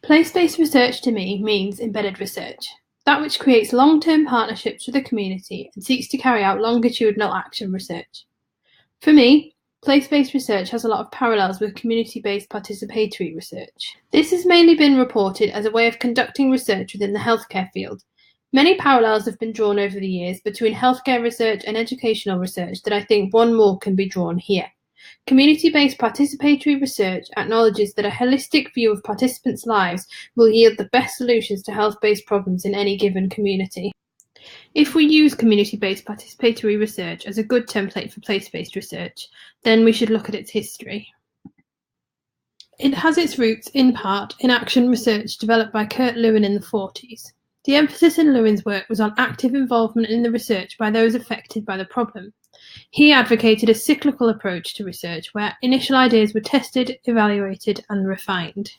Place-based research to me means embedded research, that which creates long-term partnerships with the community and seeks to carry out longitudinal action research. For me, place-based research has a lot of parallels with community-based participatory research. This has mainly been reported as a way of conducting research within the healthcare field. Many parallels have been drawn over the years between healthcare research and educational research that I think one more can be drawn here. Community-based participatory research acknowledges that a holistic view of participants' lives will yield the best solutions to health-based problems in any given community. If we use community-based participatory research as a good template for place-based research, then we should look at its history. It has its roots, in part, in action research developed by Kurt Lewin in the 40s. The emphasis in Lewin's work was on active involvement in the research by those affected by the problem. He advocated a cyclical approach to research where initial ideas were tested, evaluated, and refined.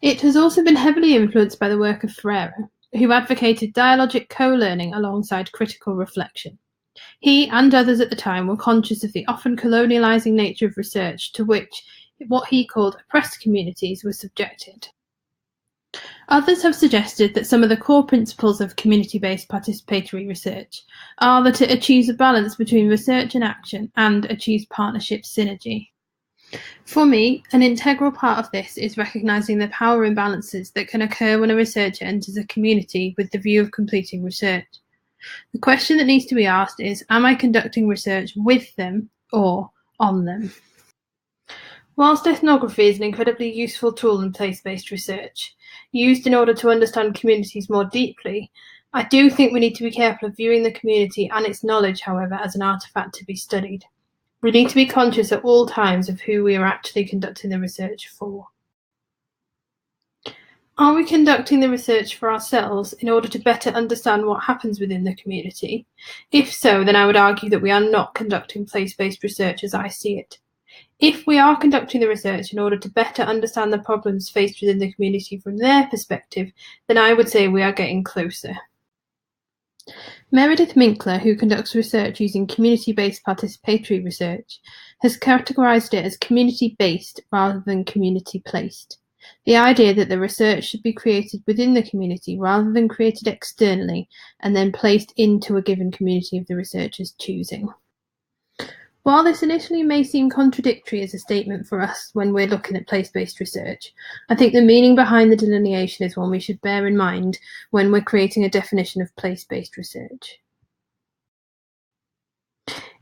It has also been heavily influenced by the work of Freire, who advocated dialogic co-learning alongside critical reflection. He and others at the time were conscious of the often colonializing nature of research to which what he called oppressed communities were subjected. Others have suggested that some of the core principles of community-based participatory research are that it achieves a balance between research and action and achieves partnership synergy. For me, an integral part of this is recognizing the power imbalances that can occur when a researcher enters a community with the view of completing research. The question that needs to be asked is, am I conducting research with them or on them? Whilst ethnography is an incredibly useful tool in place-based research, used in order to understand communities more deeply, I do think we need to be careful of viewing the community and its knowledge, however, as an artifact to be studied. We need to be conscious at all times of who we are actually conducting the research for. Are we conducting the research for ourselves in order to better understand what happens within the community? If so, then I would argue that we are not conducting place-based research as I see it. If we are conducting the research in order to better understand the problems faced within the community from their perspective, then I would say we are getting closer. Meredith Minkler, who conducts research using community-based participatory research, has categorized it as community-based rather than community-placed. The idea that the research should be created within the community rather than created externally and then placed into a given community of the researcher's choosing. While this initially may seem contradictory as a statement for us when we're looking at place-based research, I think the meaning behind the delineation is one we should bear in mind when we're creating a definition of place-based research.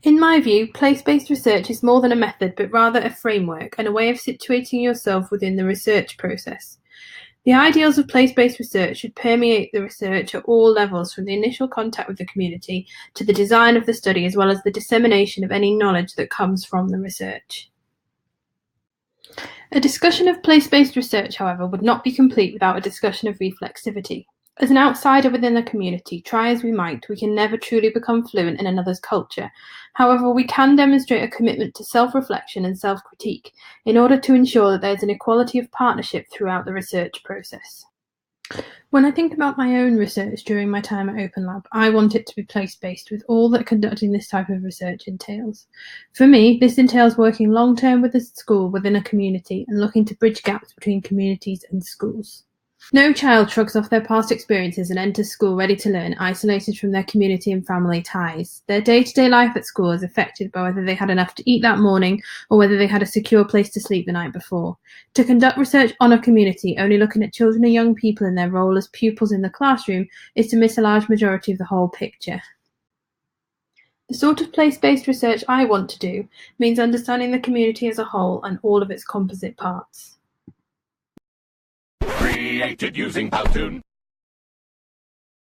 In my view, place-based research is more than a method, but rather a framework and a way of situating yourself within the research process. The ideals of place-based research should permeate the research at all levels, from the initial contact with the community to the design of the study, as well as the dissemination of any knowledge that comes from the research. A discussion of place-based research, however, would not be complete without a discussion of reflexivity. As an outsider within the community, try as we might, we can never truly become fluent in another's culture. However, we can demonstrate a commitment to self-reflection and self-critique in order to ensure that there's an equality of partnership throughout the research process. When I think about my own research during my time at Open Lab, I want it to be place-based with all that conducting this type of research entails. For me, this entails working long-term with a school within a community and looking to bridge gaps between communities and schools. No child shrugs off their past experiences and enters school ready to learn, isolated from their community and family ties. Their day-to-day life at school is affected by whether they had enough to eat that morning or whether they had a secure place to sleep the night before. To conduct research on a community, only looking at children and young people in their role as pupils in the classroom, is to miss a large majority of the whole picture. The sort of place-based research I want to do means understanding the community as a whole and all of its composite parts. Created using Powtoon.